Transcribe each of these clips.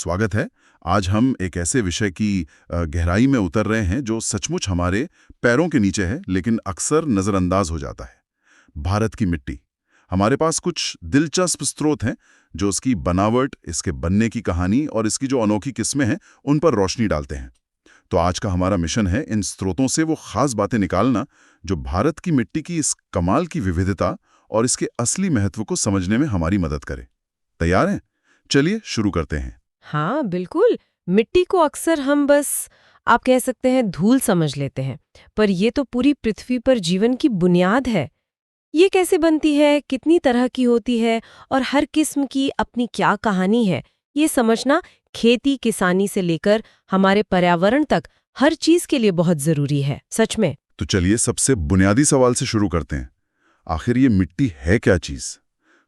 स्वागत है। आज हम एक ऐसे विषय की गहराई में उतर रहे हैं जो सचमुच हमारे पैरों के नीचे है लेकिन अक्सर नज़रअंदाज हो जाता है। भारत की मिट्टी। हमारे पास कुछ दिलचस्प स्रोत हैं जो उसकी बनावट, इसके बनने की कहानी और इसकी जो अनोखी किस्में हैं उन पर रोशनी डालते हैं। तो आज का हमारा मिशन है इन स्रोतों से वो खास बातें निकालना जो भारत की मिट्टी की इस कमाल की विविधता और इसके असली महत्व को समझने में हमारी मदद करे। तैयार हैं? चलिए शुरू करते हैं। हाँ बिल्कुल। मिट्टी को अक्सर हम बस आप कह सकते हैं धूल समझ लेते हैं, पर ये तो पूरी पृथ्वी पर जीवन की बुनियाद है। ये कैसे बनती है, कितनी तरह की होती है और हर किस्म की अपनी क्या कहानी है, ये समझना खेती किसानी से लेकर हमारे पर्यावरण तक हर चीज के लिए बहुत जरूरी है, सच में। तो चलिए सबसे बुनियादी सवाल से शुरू करते हैं। आखिर ये मिट्टी है क्या चीज?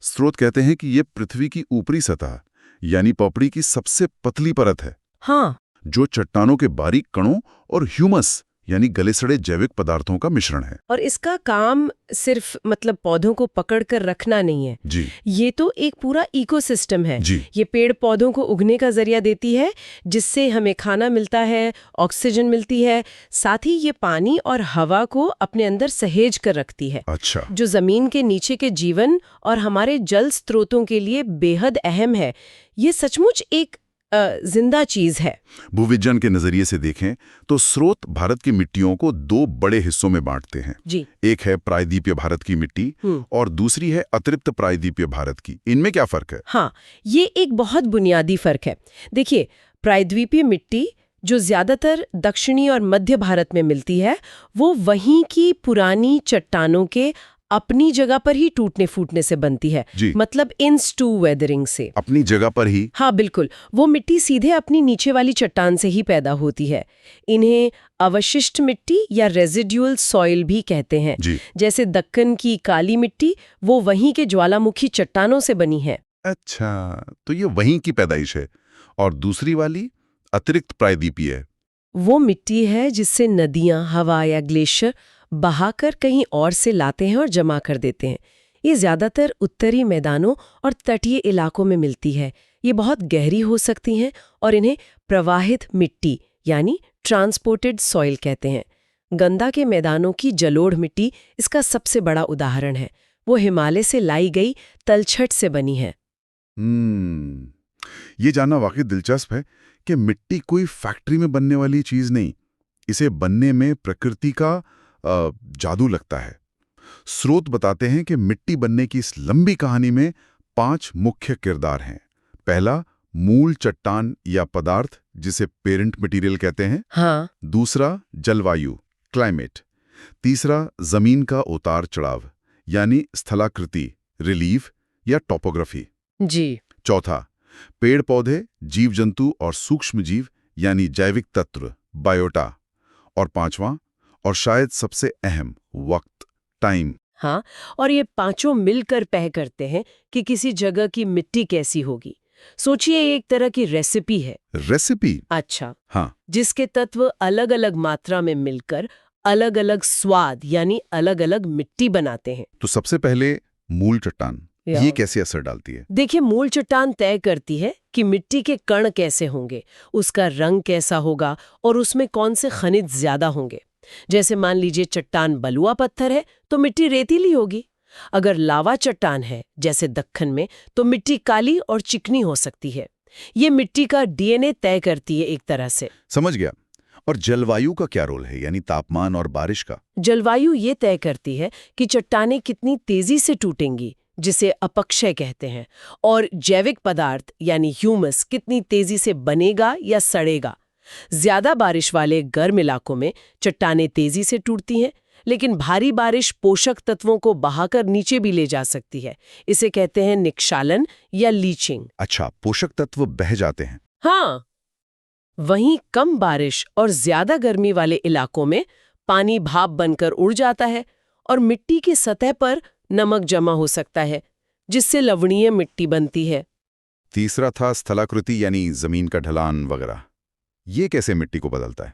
स्रोत कहते हैं कि ये पृथ्वी की ऊपरी सतह यानी पपड़ी की सबसे पतली परत है, हाँ, जो चट्टानों के बारीक कणों और ह्यूमस यानी गले सड़े जैविक पदार्थों का मिश्रण है। और इसका काम सिर्फ पौधों को पकड़ कर रखना नहीं है जी ये तो एक पूरा इकोसिस्टम है। जी ये पेड़ पौधों को उगने का जरिया देती है, जिससे हमें खाना मिलता है, ऑक्सीजन मिलती है। साथ ही ये पानी और हवा को अपने अंदर सहेज कर रखती है, अच्छा, जो जमीन के नीचे के जीवन और हमारे जल स्रोतों के लिए बेहद अहम है। ये सचमुच एक जिंदा चीज है। भूविज्ञान के नजरिए से देखें तो स्रोत भारत की मिट्टियों को दो बड़े हिस्सों में बांटते हैं। जी। एक है प्रायद्वीपीय भारत की मिट्टी और दूसरी है अतिरिक्त प्रायद्वीपीय भारत की। इनमें क्या फर्क है? हाँ, ये एक बहुत बुनियादी फर्क है। देखिए, प्रायद्वीपीय मिट्टी जो ज्यादातर दक्षिणी और मध्य भारत में मिलती है, वो वहीं की पुरानी चट्टानों के अपनी जगह पर ही टूटने फूटने से बनती है। जी। मतलब इंस्टू वेदरिंग से। अपनी जगह पर ही? हाँ बिल्कुल, वो मिट्टी सीधे अपनी नीचे वाली चट्टान से ही पैदा होती है। इन्हें अवशिष्ट मिट्टी या रेजिडुअल सॉइल भी कहते हैं। जी। जैसे दक्कन की काली मिट्टी, वो वहीं के ज्वालामुखी चट्टानों से बनी है। अच्छा, तो ये वहीं की पैदाइश है। और दूसरी वाली अतिरिक्त प्रायद्वीपीय? वो मिट्टी है जिससे नदियां, हवा या ग्लेशियर बहाकर कहीं और से लाते हैं और जमा कर देते हैं। ये ज्यादातर उत्तरी मैदानों और तटीय इलाकों में मिलती है। ये बहुत गहरी हो सकती हैं और इन्हें प्रवाहित मिट्टी यानी ट्रांसपोर्टेड सॉइल कहते हैं। गंगा के मैदानों की जलोढ़ मिट्टी इसका सबसे बड़ा उदाहरण है। वो हिमालय से लाई गई तलछट से बनी है। ये जानना वाकई दिलचस्प है कि मिट्टी कोई फैक्ट्री में बनने वाली चीज नहीं, इसे बनने में प्रकृति का जादू लगता है। स्रोत बताते हैं कि मिट्टी बनने की इस लंबी कहानी में 5 मुख्य किरदार हैं। पहला, मूल चट्टान या पदार्थ जिसे पेरेंट मटेरियल कहते हैं। हाँ। दूसरा, जलवायु क्लाइमेट। तीसरा, जमीन का उतार चढ़ाव यानी स्थलाकृति रिलीफ या टोपोग्राफी। जी। चौथा, पेड़ पौधे, जीव जंतु और सूक्ष्म जीव यानी जैविक तत्व बायोटा। और पांचवां और शायद सबसे अहम, वक्त टाइम। हाँ, और ये पांचों मिलकर तय करते हैं कि किसी जगह की मिट्टी कैसी होगी। सोचिए, एक तरह की रेसिपी है। रेसिपी? अच्छा। हाँ। जिसके तत्व अलग अलग मात्रा में मिलकर अलग अलग स्वाद यानी अलग अलग मिट्टी बनाते हैं। तो सबसे पहले मूल चट्टान, ये कैसे असर डालती है? देखिए, मूल चट्टान तय करती है कि मिट्टी के कण कैसे होंगे, उसका रंग कैसा होगा और उसमें कौन से खनिज ज्यादा होंगे। जैसे मान लीजिए चट्टान बलुआ पत्थर है तो मिट्टी रेतीली होगी। अगर लावा चट्टान है जैसे दक्कन में, तो मिट्टी काली और चिकनी हो सकती है। ये मिट्टी का डीएनए तय करती है एक तरह से। समझ गया। और जलवायु का क्या रोल है, यानी तापमान और बारिश का? जलवायु ये तय करती है कि चट्टानें कितनी तेजी से टूटेंगी, जिसे अपक्षय कहते हैं, और जैविक पदार्थ यानी ह्यूमस कितनी तेजी से बनेगा या सड़ेगा। ज्यादा बारिश वाले गर्म इलाकों में चट्टानें तेजी से टूटती हैं, लेकिन भारी बारिश पोषक तत्वों को बहाकर नीचे भी ले जा सकती है। इसे कहते हैं निक्षालन या लीचिंग। अच्छा, पोषक तत्व बह जाते हैं। हाँ। वहीं कम बारिश और ज्यादा गर्मी वाले इलाकों में पानी भाप बनकर उड़ जाता है और मिट्टी की सतह पर नमक जमा हो सकता है, जिससे लवणीय मिट्टी बनती है। तीसरा था स्थलाकृति यानी जमीन का ढलान वगैरह। ये कैसे मिट्टी को बदलता है?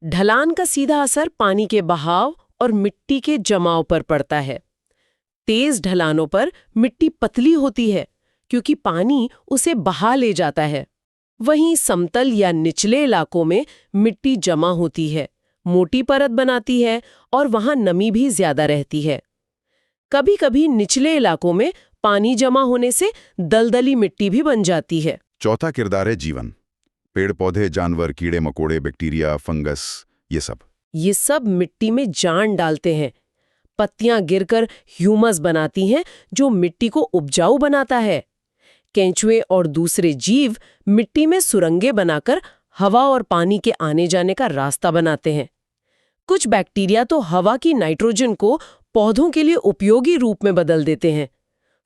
ढलान का सीधा असर पानी के बहाव और मिट्टी के जमाव पर पड़ता है। तेज ढलानों पर मिट्टी पतली होती है क्योंकि पानी उसे बहा ले जाता है। वहीं समतल या निचले इलाकों में मिट्टी जमा होती है, मोटी परत बनाती है और वहां नमी भी ज्यादा रहती है। कभी-कभी निचले इलाकों में पानी जमा होने से दलदली मिट्टी भी बन जाती है। चौथा किरदार है जीवन। पेड़ पौधे, जानवर, कीड़े मकोड़े, बैक्टीरिया, फंगस, ये सब मिट्टी में जान डालते हैं। पत्तियां गिरकर ह्यूमस बनाती हैं जो मिट्टी को उपजाऊ बनाता है। केंचुए और दूसरे जीव मिट्टी में सुरंगें बनाकर हवा और पानी के आने जाने का रास्ता बनाते हैं। कुछ बैक्टीरिया तो हवा की नाइट्रोजन को पौधों के लिए उपयोगी रूप में बदल देते हैं।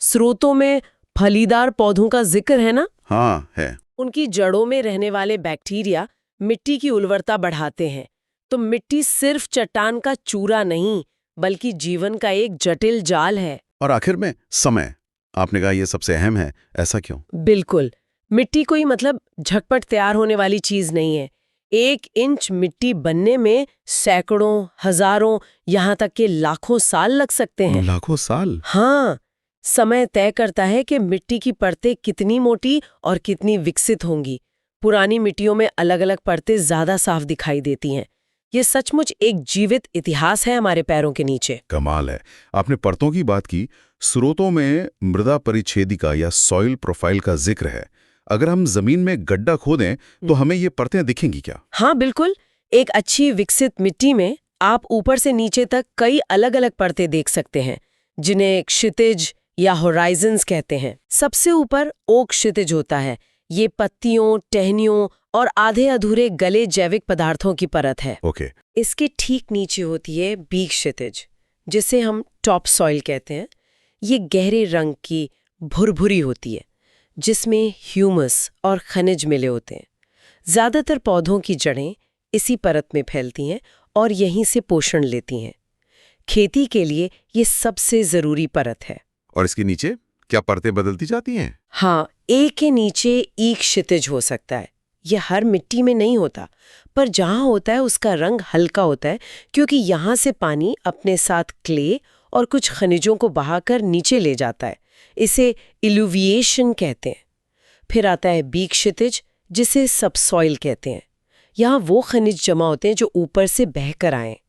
स्रोतों में फलीदार पौधों का जिक्र है ना? हाँ, है। उनकी जड़ों में रहने वाले बैक्टीरिया मिट्टी की उर्वरता बढ़ाते हैं। तो मिट्टी सिर्फ चट्टान का चूरा नहीं, बल्कि जीवन का एक जटिल जाल है। और आखिर में समय, आपने कहा यह सबसे अहम है, ऐसा क्यों? बिल्कुल, मिट्टी कोई झटपट तैयार होने वाली चीज नहीं है। 1 इंच मिट्टी बनने में सैकड़ों, हजारों, यहाँ तक के लाखों साल लग सकते हैं। लाखों साल? हाँ, समय तय करता है कि मिट्टी की परतें कितनी मोटी और कितनी विकसित होंगी। पुरानी मिट्टियों में अलग-अलग परतें ज्यादा साफ दिखाई देती हैं। ये सचमुच एक जीवित इतिहास है हमारे पैरों के नीचे। कमाल है। आपने परतों की बात की, स्रोतों में मृदा परिच्छेदिका या सॉइल प्रोफाइल का जिक्र है। अगर हम जमीन में गड्ढा खोदें तो हमें ये परतें दिखेंगी क्या? हाँ बिल्कुल, एक अच्छी विकसित मिट्टी में आप ऊपर से नीचे तक कई अलग-अलग परतें देख सकते हैं, जिन्हें क्षितिज या होराइजन्स कहते हैं। सबसे ऊपर ओक क्षितिज होता है। ये पत्तियों, टहनियों और आधे अधूरे गले जैविक पदार्थों की परत है। ओके। इसके ठीक नीचे होती है बी क्षितिज, जिसे हम टॉप सॉइल कहते हैं। ये गहरे रंग की भुरभुरी होती है, जिसमें ह्यूमस और खनिज मिले होते हैं। ज्यादातर पौधों की जड़ें इसी परत में फैलती हैं और यहीं से पोषण लेती हैं। खेती के लिए ये सबसे जरूरी परत है। और इसके नीचे क्या परतें बदलती जाती हैं? हाँ, ए के नीचे ई क्षितिज हो सकता है। यह हर मिट्टी में नहीं होता, पर जहाँ होता है उसका रंग हल्का होता है, क्योंकि यहाँ से पानी अपने साथ क्ले और कुछ खनिजों को बहाकर नीचे ले जाता है। इसे इल्यूविएशन कहते हैं। फिर आता है बी क्षितिज, जिसे सबसॉइल कहते हैं। यहाँ वो खनिज जमा होते हैं जो ऊपर से बहकर आए,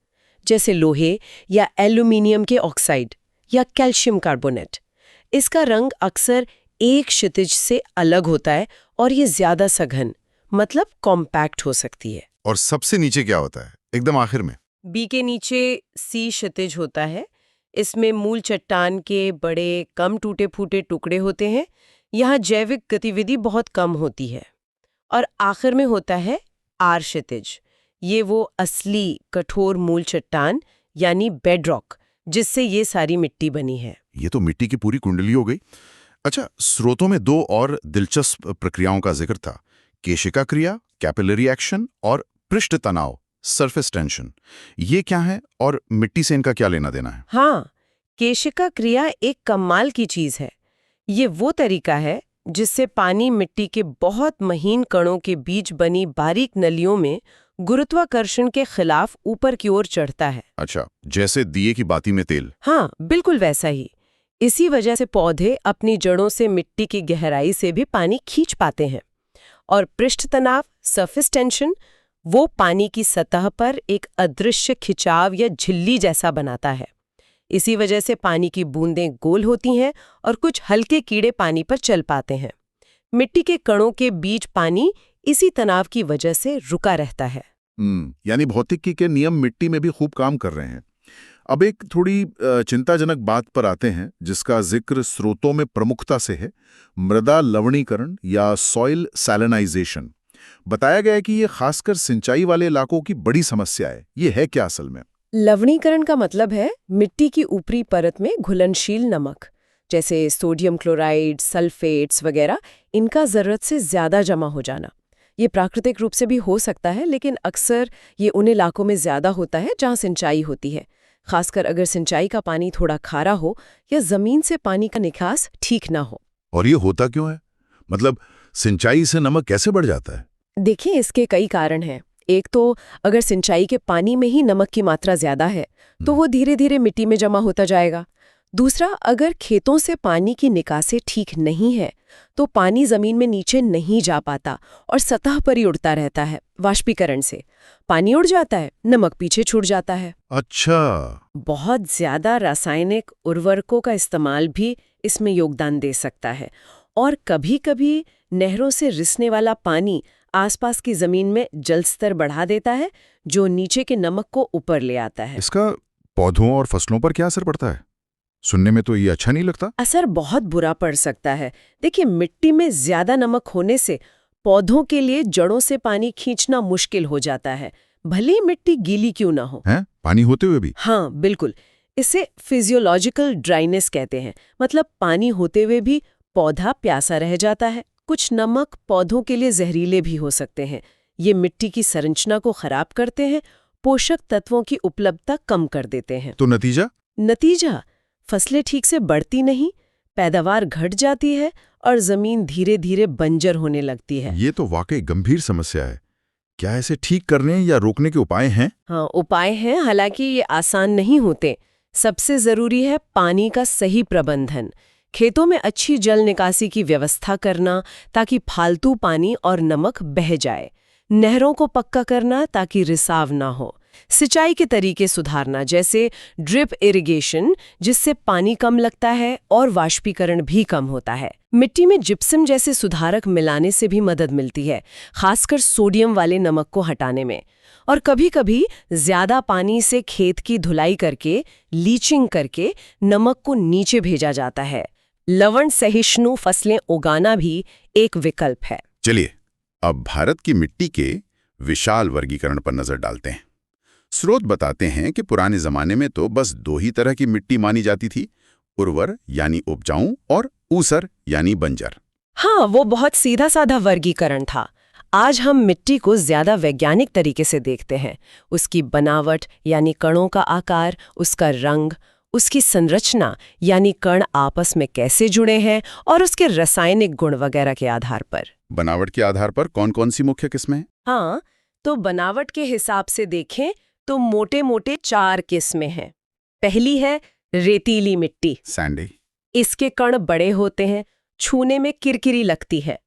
जैसे लोहे या एल्यूमिनियम के ऑक्साइड या कैल्शियम कार्बोनेट। इसका रंग अक्सर एक क्षितिज से अलग होता है और ये ज्यादा सघन, कॉम्पैक्ट हो सकती है। और सबसे नीचे क्या होता है, एकदम आखिर में? बी के नीचे सी क्षितिज होता है। इसमें मूल चट्टान के बड़े, कम टूटे फूटे टुकड़े होते हैं। यहाँ जैविक गतिविधि बहुत कम होती है। और आखिर में होता है आर क्षितिज। ये वो असली कठोर मूल चट्टान यानी बेडरॉक, जिससे ये सारी मिट्टी बनी है। ये तो मिट्टी की पूरी कुंडली हो गई। अच्छा, स्रोतों में 2 और दिलचस्प प्रक्रियाओं का जिक्र था, केशिका क्रिया, कैपिलरी एक्शन, और पृष्ठ तनाव, सरफेस टेंशन। ये क्या है और मिट्टी से इनका क्या लेना देना है? हाँ, केशिका क्रिया एक कमाल की चीज है। ये वो तरीका है जिससे पानी मिट्टी के बहुत महीन कणों के बीच बनी बारीक नलियों में गुरुत्वाकर्षण के खिलाफ ऊपर की ओर चढ़ता है। अच्छा, जैसे दिए की बाती में तेल। हाँ, बिल्कुल वैसा ही। इसी वजह से पौधे अपनी जड़ों से मिट्टी की गहराई से भी पानी खींच पाते हैं। और पृष्ठ तनाव, सरफेस टेंशन, वो पानी की सतह पर एक अदृश्य खिंचाव या झिल्ली जैसा बनाता है। इसी वजह से पानी की बूंदें गोल होती हैं और कुछ हल्के कीड़े पानी पर चल पाते हैं। मिट्टी के कणों के बीच पानी इसी तनाव की वजह से रुका रहता है। यानी भौतिकी के नियम मिट्टी में भी खूब काम कर रहे हैं। अब एक थोड़ी चिंताजनक बात पर आते हैं, जिसका जिक्र स्रोतों में प्रमुखता से है, मृदा लवणीकरण या सॉइल सैलिनाइजेशन। बताया गया है कि ये खासकर सिंचाई वाले इलाकों की बड़ी समस्या है। ये है क्या असल में? लवणीकरण का मतलब है मिट्टी की ऊपरी परत में घुलनशील नमक, जैसे सोडियम क्लोराइड, सल्फेट्स वगैरह, इनका जरूरत से ज्यादा जमा हो जाना। ये प्राकृतिक रूप से भी हो सकता है, लेकिन अक्सर ये उन इलाकों में ज्यादा होता है जहाँ सिंचाई होती है, खासकर अगर सिंचाई का पानी थोड़ा खारा हो या जमीन से पानी का निकास ठीक ना हो। और ये होता क्यों है? सिंचाई से नमक कैसे बढ़ जाता है? देखिए, इसके कई कारण हैं। एक तो अगर सिंचाई के पानी में ही नमक की मात्रा ज्यादा है तो वो धीरे धीरे मिट्टी में जमा होता जाएगा। दूसरा, अगर खेतों से पानी की निकासी ठीक नहीं है तो पानी जमीन में नीचे नहीं जा पाता और सतह पर ही उड़ता रहता है। वाष्पीकरण से पानी उड़ जाता है, नमक पीछे छूट जाता है। अच्छा। बहुत ज्यादा रासायनिक उर्वरकों का इस्तेमाल भी इसमें योगदान दे सकता है, और कभी-कभी नहरों से रिसने वाला पानी आसपास की जमीन में जल स्तर बढ़ा देता है, जो नीचे के नमक को ऊपर ले आता है। इसका पौधों और फसलों पर क्या असर पड़ता है? सुनने में तो ये अच्छा नहीं लगता। असर बहुत बुरा पड़ सकता है। देखिए, मिट्टी में ज्यादा नमक होने से पौधों के लिए जड़ों से पानी खींचना मुश्किल हो जाता है, भले ही मिट्टी गीली क्यों ना हो। हैं? पानी होते हुए भी? हाँ, बिल्कुल। इसे फिजियोलॉजिकल ड्राइनेस कहते हैं। मतलब पानी होते हुए भी पौधा प्यासा रह जाता है। कुछ नमक पौधों के लिए जहरीले भी हो सकते हैं। ये मिट्टी की संरचना को खराब करते हैं, पोषक तत्वों की उपलब्धता कम कर देते हैं। तो नतीजा? फसलें ठीक से बढ़ती नहीं, पैदावार घट जाती है और जमीन धीरे धीरे बंजर होने लगती है। ये तो वाकई गंभीर समस्या है। क्या इसे ठीक करने या रोकने के उपाय हैं? हाँ, उपाय हैं, हालांकि ये आसान नहीं होते। सबसे जरूरी है पानी का सही प्रबंधन। खेतों में अच्छी जल निकासी की व्यवस्था करना ताकि फालतू पानी और नमक बह जाए। नहरों को पक्का करना ताकि रिसाव ना हो। सिंचाई के तरीके सुधारना, जैसे ड्रिप इरिगेशन, जिससे पानी कम लगता है और वाष्पीकरण भी कम होता है। मिट्टी में जिप्सम जैसे सुधारक मिलाने से भी मदद मिलती है, खासकर सोडियम वाले नमक को हटाने में। और कभी-कभी ज्यादा पानी से खेत की धुलाई करके, लीचिंग करके नमक को नीचे भेजा जाता है। लवण सहिष्णु फसलें उगाना भी एक विकल्प है। चलिए, अब भारत की मिट्टी के विशाल वर्गीकरण पर नजर डालते हैं। स्रोत बताते हैं कि पुराने जमाने में तो बस 2 ही तरह की मिट्टी मानी जाती थी, उर्वर यानी उपजाऊ और ऊसर यानी बंजर। हाँ, वो बहुत सीधा साधा वर्गीकरण था। आज हम मिट्टी को ज्यादा वैज्ञानिक तरीके से देखते हैं। उसकी बनावट यानी कणों का आकार, उसका रंग, उसकी संरचना यानी कण आपस में कैसे जुड़े हैं, और उसके रासायनिक गुण वगैरह के आधार पर। बनावट के आधार पर कौन-कौन सी मुख्य किस्में हैं? हाँ, तो बनावट के हिसाब से देखें तो मोटे-मोटे 4 किस्में हैं। पहली है रेतीली मिट्टी। सैंडी। इसके कण बड़े होते हैं, छूने में किरकिरी लगती है।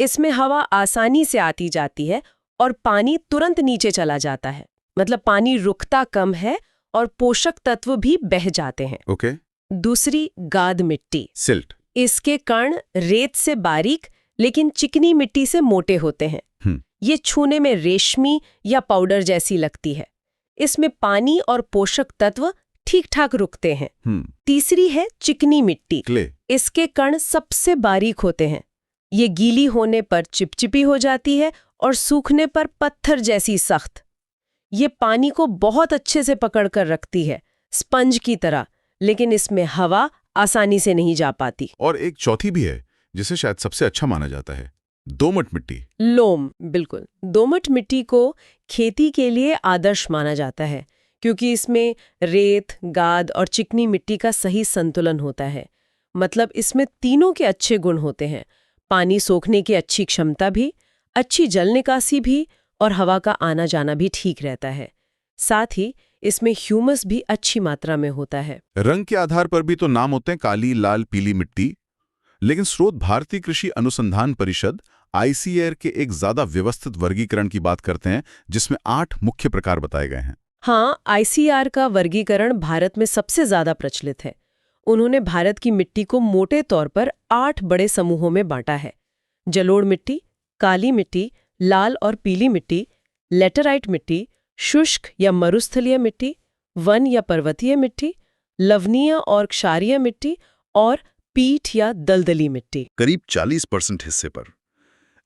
इसमें हवा आसानी से आती जाती है और पानी तुरंत नीचे चला जाता है। मतलब पानी रुकता कम है और पोषक तत्व भी बह जाते हैं। ओके। दूसरी गाद मिट्टी। सिल्ट। इसके कण रेत से बारीक लेकिन चिकनी मिट्टी से मोटे होते हैं। ये छूने में रेशमी या पाउडर जैसी लगती है। इसमें पानी और पोषक तत्व ठीक-ठाक रुकते हैं। तीसरी है चिकनी मिट्टी। क्ले। इसके कण सबसे बारीक होते हैं। ये गीली होने पर चिपचिपी हो जाती है और सूखने पर पत्थर जैसी सख्त। ये पानी को बहुत अच्छे से पकड़ कर रखती है, स्पंज की तरह, लेकिन इसमें हवा आसानी से नहीं जा पाती। और एक चौथी भी है जिसे शायद सबसे अच्छा माना जाता है, दोमट मिट्टी। लोम, बिल्कुल। दोमट मिट्टी को खेती के लिए आदर्श माना जाता है क्योंकि इसमें रेत, गाद और चिकनी मिट्टी का सही संतुलन होता है। मतलब इसमें तीनों के अच्छे गुण होते हैं, पानी सोखने की अच्छी क्षमता भी, अच्छी जल निकासी भी, और हवा का आना जाना भी ठीक रहता है। साथ ही इसमें ह्यूमस भी अच्छी मात्रा में होता है। रंग के आधार पर भी तो नाम होते हैं, काली, लाल, पीली मिट्टी। लेकिन स्रोत भारतीय कृषि अनुसंधान परिषद ICAR के एक ज्यादा व्यवस्थित वर्गीकरण की बात करते हैं, जिसमें 8 मुख्य प्रकार बताए गए हैं। हाँ, ICAR का वर्गीकरण भारत में सबसे ज्यादा प्रचलित है। उन्होंने भारत की मिट्टी को मोटे तौर पर 8 बड़े समूहों में बांटा है। जलोढ़ मिट्टी, काली मिट्टी, लाल और पीली मिट्टी, लेटराइट मिट्टी, शुष्क या मरुस्थलीय मिट्टी, वन या पर्वतीय मिट्टी, लवणीय और क्षारीय मिट्टी, और पीठ या दलदली मिट्टी। करीब 40% हिस्से पर।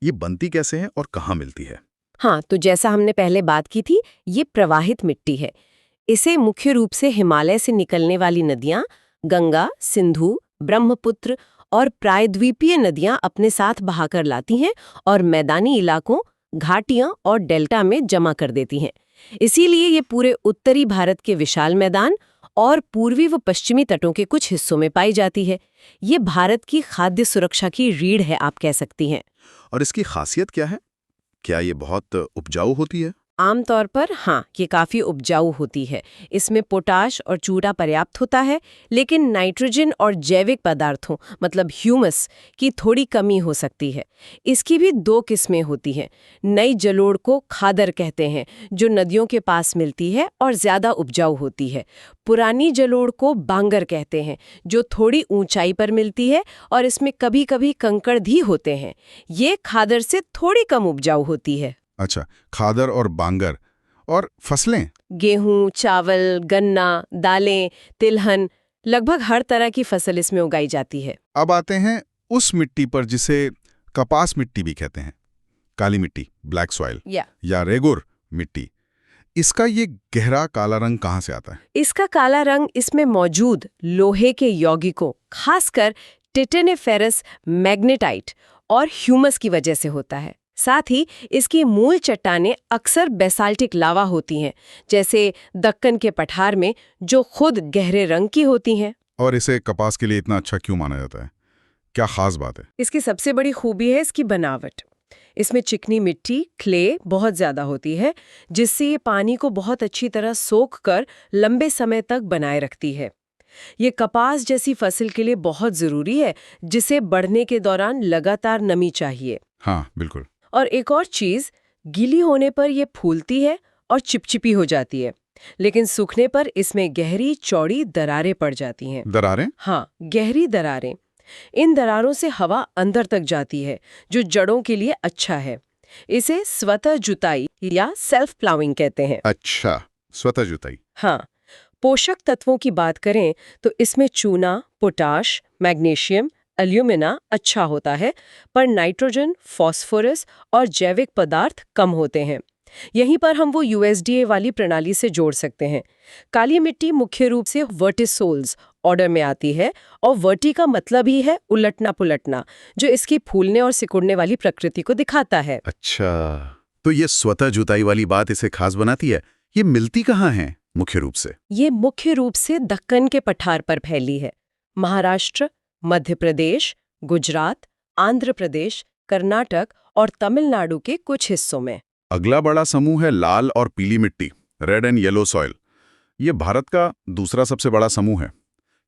ये बनती कैसे है और कहाँ मिलती है? हाँ, तो जैसा हमने पहले बात की थी, ये प्रवाहित मिट्टी है। इसे मुख्य रूप से हिमालय से निकलने वाली नदियां, गंगा, सिंधु, ब्रह्मपुत्र और प्रायद्वीपीय नदियां अपने साथ बहाकर लाती हैं और मैदानी इलाकों, घाटियां और डेल्टा में जमा कर देती हैं। इसीलिए ये पूरे उत्तरी भारत के विशाल मैदान और पूर्वी व पश्चिमी तटों के कुछ हिस्सों में पाई जाती है। ये भारत की खाद्य सुरक्षा की रीढ़ है, आप कह सकती हैं। और इसकी खासियत क्या है? क्या ये बहुत उपजाऊ होती है? आमतौर पर हाँ, ये काफ़ी उपजाऊ होती है। इसमें पोटाश और चूरा पर्याप्त होता है, लेकिन नाइट्रोजन और जैविक पदार्थों मतलब ह्यूमस की थोड़ी कमी हो सकती है। इसकी भी दो किस्में होती हैं। नई जलोढ़ को खादर कहते हैं, जो नदियों के पास मिलती है और ज़्यादा उपजाऊ होती है। पुरानी जलोढ़ को बांगर कहते हैं, जो थोड़ी ऊंचाई पर मिलती है और इसमें कभी-कभी कंकड़ भी होते हैं। ये खादर से थोड़ी कम उपजाऊ होती है। अच्छा, खादर और बांगर। और फसलें? गेहूं, चावल, गन्ना, दालें, तिलहन, लगभग हर तरह की फसल इसमें उगाई जाती है। अब आते हैं उस मिट्टी पर जिसे कपास मिट्टी भी कहते हैं, काली मिट्टी, ब्लैक सॉइल या रेगुर मिट्टी। इसका ये गहरा काला रंग कहाँ से आता है? इसका काला रंग इसमें मौजूद लोहे के यौगिकों, खासकर टिटेनिफेरस मैग्नेटाइट और ह्यूमस की वजह से होता है। साथ ही इसकी मूल चट्टानें अक्सर बेसाल्टिक लावा होती हैं, जैसे दक्कन के पठार में, जो खुद गहरे रंग की होती हैं। और इसे कपास के लिए इतना अच्छा क्यों माना जाता है? क्या खास बात है? इसकी सबसे बड़ी खूबी है इसकी बनावट। इसमें चिकनी मिट्टी, क्ले बहुत ज्यादा होती है, जिससे ये पानी को बहुत अच्छी तरह सोख कर लंबे समय तक बनाए रखती है। ये कपास जैसी फसल के लिए बहुत जरूरी है, जिसे बढ़ने के दौरान लगातार नमी चाहिए। हाँ, बिल्कुल। और एक और चीज, गीली होने पर ये फूलती है और चिपचिपी हो जाती है, लेकिन सूखने पर इसमें गहरी चौड़ी दरारें पड़ जाती हैं। दरारें? हाँ, गहरी दरारें। इन दरारों से हवा अंदर तक जाती है, जो जड़ों के लिए अच्छा है। इसे स्वतः जुताई या सेल्फ प्लाविंग कहते हैं। अच्छा, स्वतः जुताई। हाँ, पोषक तत्वों की बात करें तो इसमें चूना, पोटाश, मैग्नीशियम, एल्यूमिना अच्छा होता है, पर नाइट्रोजन, फास्फोरस और जैविक पदार्थ कम होते हैं। यहीं पर हम वो यूएसडीए वाली प्रणाली से जोड़ सकते हैं। काली मिट्टी मुख्य रूप से वर्टिसोल्स ऑर्डर में आती है, और वर्टी का मतलब ही है उलटना पुलटना, जो इसकी फूलने और सिकुड़ने वाली प्रकृति को दिखाता है। अच्छा, तो ये स्वतः जुताई वाली बात इसे खास बनाती है। ये मिलती कहाँ है मुख्य रूप से? ये मुख्य रूप से दक्कन के पठार पर फैली है। महाराष्ट्र, मध्य प्रदेश, गुजरात, आंध्र प्रदेश, कर्नाटक और तमिलनाडु के कुछ हिस्सों में। अगला बड़ा समूह है लाल और पीली मिट्टी, रेड एंड येलो सॉइल। ये भारत का दूसरा सबसे बड़ा समूह है।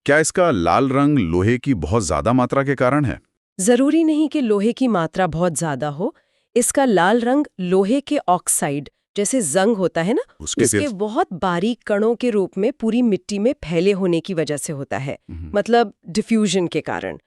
क्या इसका लाल रंग लोहे की बहुत ज्यादा मात्रा के कारण है? जरूरी नहीं कि लोहे की मात्रा बहुत ज्यादा हो। इसका लाल रंग लोहे के ऑक्साइड जैसे जंग होता है ना, उसके बहुत बारीक कणों के रूप में पूरी मिट्टी में फैले होने की वजह से होता है, मतलब डिफ्यूजन के कारण।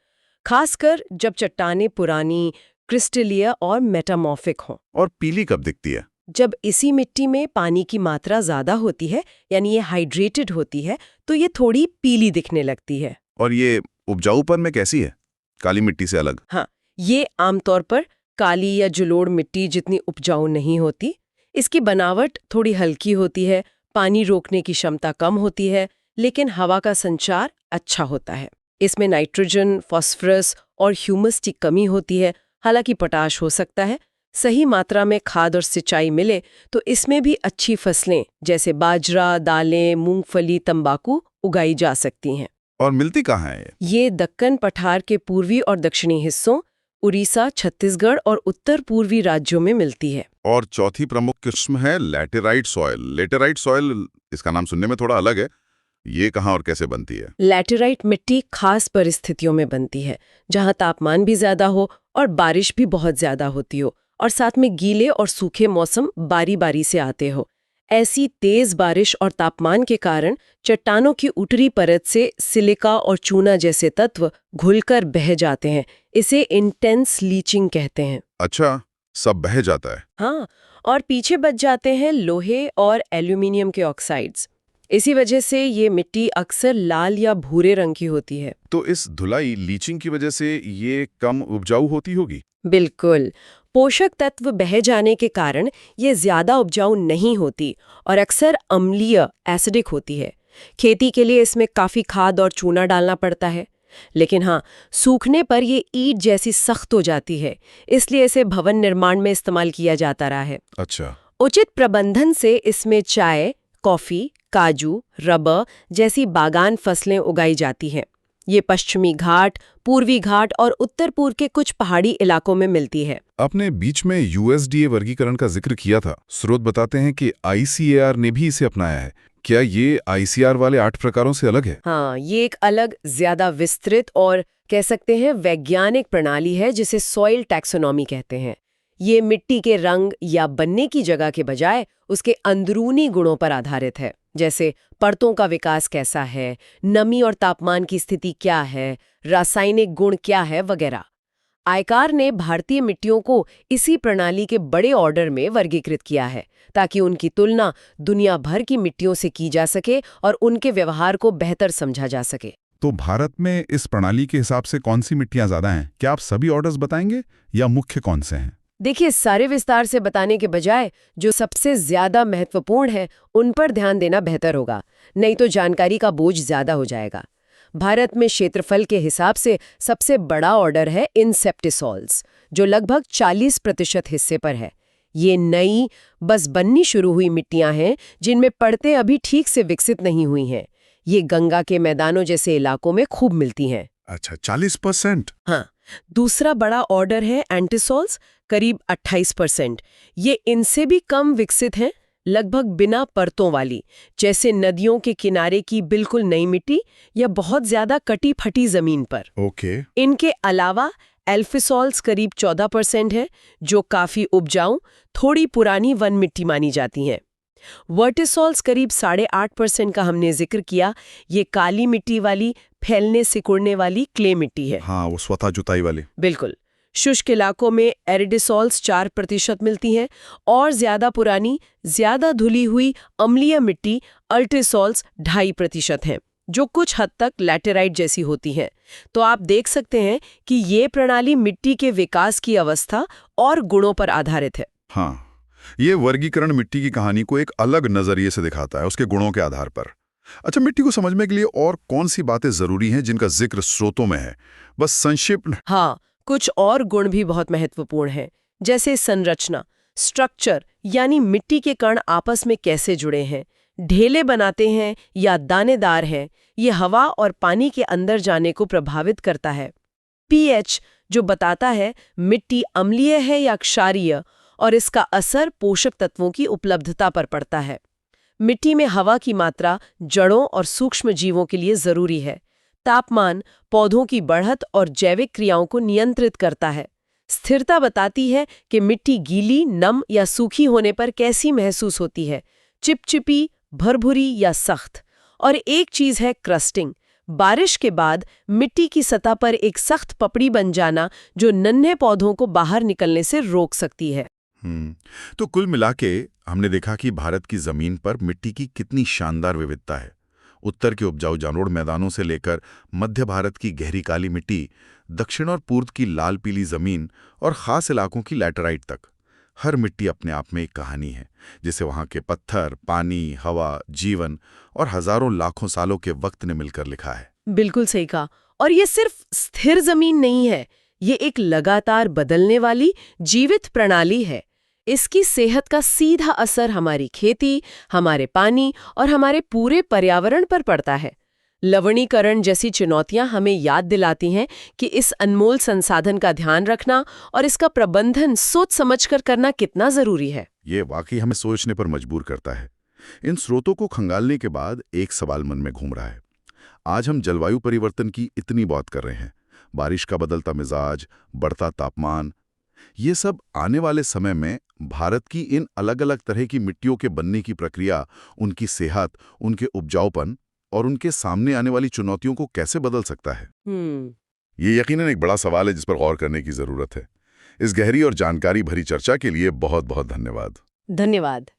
खासकर जब चट्टानें पुरानी, क्रिस्टलीय और मेटामॉर्फिक हों। और पीली कब दिखती है? जब इसी मिट्टी में पानी की मात्रा ज्यादा होती है, यानी ये हाइड्रेटेड होती है, तो ये थोड़ी पीली दिखने लगती है। और ये उपजाऊपन में कैसी है, काली मिट्टी से अलग? हाँ, ये आमतौर पर काली या जलोढ़ मिट्टी जितनी उपजाऊ नहीं होती। इसकी बनावट थोड़ी हल्की होती है, पानी रोकने की क्षमता कम होती है, लेकिन हवा का संचार अच्छा होता है। इसमें नाइट्रोजन, फास्फोरस और ह्यूमस की कमी होती है, हालांकि पोटाश हो सकता है। सही मात्रा में खाद और सिंचाई मिले तो इसमें भी अच्छी फसलें जैसे बाजरा, दालें, मूंगफली, तंबाकू उगाई जा सकती हैं। और मिलती कहाँ है ये दक्कन पठार के पूर्वी और दक्षिणी हिस्सों, उड़ीसा, छत्तीसगढ़ और उत्तर पूर्वी राज्यों में मिलती है। और चौथी प्रमुख किस्म है लैटेराइट सॉइल। लैटेराइट सॉइल, इसका नाम सुनने में थोड़ा अलग है। ये कहाँ और कैसे बनती है? लैटेराइट मिट्टी खास परिस्थितियों में बनती है, जहाँ तापमान भी ज्यादा हो और बारिश भी बहुत ज्यादा होती हो, और साथ में गीले और सूखे मौसम बारी बारी से आते हो। ऐसी तेज बारिश और तापमान के कारण चट्टानों की ऊपरी परत से सिलिका और चूना जैसे तत्व घुलकर बह जाते हैं। इसे इंटेंस लीचिंग कहते हैं। अच्छा, सब बह जाता है? हाँ, और पीछे बच जाते हैं लोहे और एल्यूमिनियम के ऑक्साइड्स। इसी वजह से ये मिट्टी अक्सर लाल या भूरे रंग की होती है। तो इस धुलाई, लीचिंग की वजह से ये कम उपजाऊ होती होगी? बिल्कुल। पोषक तत्व बह जाने के कारण ये ज्यादा उपजाऊ नहीं होती और अक्सर अम्लीय, एसिडिक होती है। खेती के लिए इसमें काफी खाद और चूना डालना पड़ता है। लेकिन हाँ, सूखने पर ये ईंट जैसी सख्त हो जाती है, इसलिए इसे भवन निर्माण में इस्तेमाल किया जाता रहा है। अच्छा। उचित प्रबंधन से इसमें चाय, कॉफी, काजू, रबर जैसी बागान फसलें उगाई जाती हैं। ये पश्चिमी घाट, पूर्वी घाट और उत्तर पूर्व के कुछ पहाड़ी इलाकों में मिलती है। आपने बीच में यूएसडीए वर्गीकरण का जिक्र किया था। स्रोत बताते हैं कि आईसीएआर ने भी इसे अपनाया है। क्या ये आईसीआर वाले 8 प्रकारों से अलग है? हाँ, ये एक अलग, ज्यादा विस्तृत और कह सकते हैं वैज्ञानिक प्रणाली है जिसे सॉइल टैक्सोनॉमी कहते हैं। ये मिट्टी के रंग या बनने की जगह के बजाय उसके अंदरूनी गुणों पर आधारित है, जैसे परतों का विकास कैसा है, नमी और तापमान की स्थिति क्या है, रासायनिक गुण क्या है वगैरह। आयकार ने भारतीय मिट्टियों को इसी प्रणाली के बड़े ऑर्डर में वर्गीकृत किया है ताकि उनकी तुलना दुनिया भर की मिट्टियों से की जा सके और उनके व्यवहार को बेहतर समझा जा सके। तो भारत में इस प्रणाली के हिसाब से कौन सी मिट्टियां ज्यादा हैं? क्या आप सभी ऑर्डर्स बताएंगे या मुख्य कौन से हैं? देखिए, सारे विस्तार से बताने के बजाय जो सबसे ज्यादा महत्वपूर्ण है उन पर ध्यान देना बेहतर होगा, नहीं तो जानकारी का बोझ ज्यादा हो जाएगा। भारत में क्षेत्रफल के हिसाब से सबसे बड़ा ऑर्डर है इनसेप्टिसॉल्स, जो लगभग 40% हिस्से पर है। ये नई, बस बननी शुरू हुई मिट्टियां हैं जिनमें परतें अभी ठीक से विकसित नहीं हुई हैं। ये गंगा के मैदानों जैसे इलाकों में खूब मिलती हैं। अच्छा, 40%? हाँ। दूसरा बड़ा ऑर्डर है एंटिसॉल्स, करीब 28%। ये इनसे भी कम विकसित हैं, लगभग बिना परतों वाली, जैसे नदियों के किनारे की बिल्कुल नई मिट्टी या बहुत ज्यादा कटी फटी जमीन पर। ओके। इनके अलावा एल्फिसॉल्स करीब 14% है, जो काफी उपजाऊ, थोड़ी पुरानी वन मिट्टी मानी जाती हैं। वर्टिसॉल्स करीब 8.5% का हमने जिक्र किया। ये काली मिट्टी वाली, फैलने सिकुड़ने वाली क्ले मिट्टी है। हाँ, वो स्वतः जुताई वाली। बिल्कुल। शुष्क इलाकों में एरिडिसॉल्स 4% मिलती हैं और ज्यादा पुरानी, ज्यादा धुली हुई अम्लीय मिट्टी अल्टिसॉल्स 2.5% हैं, जो कुछ हद तक लैटेराइट जैसी होती हैं। तो आप देख सकते हैं कि ये प्रणाली मिट्टी के विकास की अवस्था और गुणों पर आधारित है। हाँ, ये वर्गीकरण मिट्टी की कहानी को एक अलग नजरिए से दिखाता है, उसके गुणों के आधार पर। अच्छा, मिट्टी को समझने के लिए और कौन सी बातें जरूरी हैं जिनका जिक्र स्रोतों में है? बस संक्षिप्त। हाँ, कुछ और गुण भी बहुत महत्वपूर्ण हैं, जैसे संरचना, स्ट्रक्चर, यानी मिट्टी के कण आपस में कैसे जुड़े हैं, ढेले बनाते हैं या दानेदार हैं। ये हवा और पानी के अंदर जाने को प्रभावित करता है। पीएच, जो बताता है मिट्टी अम्लीय है या क्षारीय, और इसका असर पोषक तत्वों की उपलब्धता पर पड़ता है। मिट्टी में हवा की मात्रा जड़ों और सूक्ष्म जीवों के लिए जरूरी है। तापमान पौधों की बढ़त और जैविक क्रियाओं को नियंत्रित करता है। स्थिरता बताती है कि मिट्टी गीली, नम या सूखी होने पर कैसी महसूस होती है, चिपचिपी, भरभुरी या सख्त। और एक चीज है क्रस्टिंग, बारिश के बाद मिट्टी की सतह पर एक सख्त पपड़ी बन जाना, जो नन्हे पौधों को बाहर निकलने से रोक सकती है। तो कुल मिलाके हमने देखा कि भारत की जमीन पर मिट्टी की कितनी शानदार विविधता है। उत्तर के उपजाऊ जानोड़ मैदानों से लेकर मध्य भारत की गहरी काली मिट्टी, दक्षिण और पूर्व की लाल पीली जमीन और खास इलाकों की लैटेराइट तक, हर मिट्टी अपने आप में एक कहानी है, जिसे वहां के पत्थर, पानी, हवा, जीवन और हजारों लाखों सालों के वक्त ने मिलकर लिखा है। बिल्कुल सही कहा। और ये सिर्फ स्थिर जमीन नहीं है, ये एक लगातार बदलने वाली जीवित प्रणाली है। इसकी सेहत का सीधा असर हमारी खेती, हमारे पानी और हमारे पूरे पर्यावरण पर पड़ता है। लवणीकरण जैसी चुनौतियां हमें याद दिलाती हैं कि इस अनमोल संसाधन का ध्यान रखना और इसका प्रबंधन सोच समझकर करना कितना जरूरी है। ये वाकई हमें सोचने पर मजबूर करता है। इन स्रोतों को खंगालने के बाद एक सवाल मन में घूम रहा है। आज हम जलवायु परिवर्तन की इतनी बात कर रहे हैं, बारिश का बदलता मिजाज, बढ़ता तापमान, ये सब आने वाले समय में भारत की इन अलग अलग तरह की मिट्टियों के बनने की प्रक्रिया, उनकी सेहत, उनके उपजाऊपन और उनके सामने आने वाली चुनौतियों को कैसे बदल सकता है? ये यकीनन एक बड़ा सवाल है जिस पर गौर करने की जरूरत है। इस गहरी और जानकारी भरी चर्चा के लिए बहुत बहुत धन्यवाद। धन्यवाद।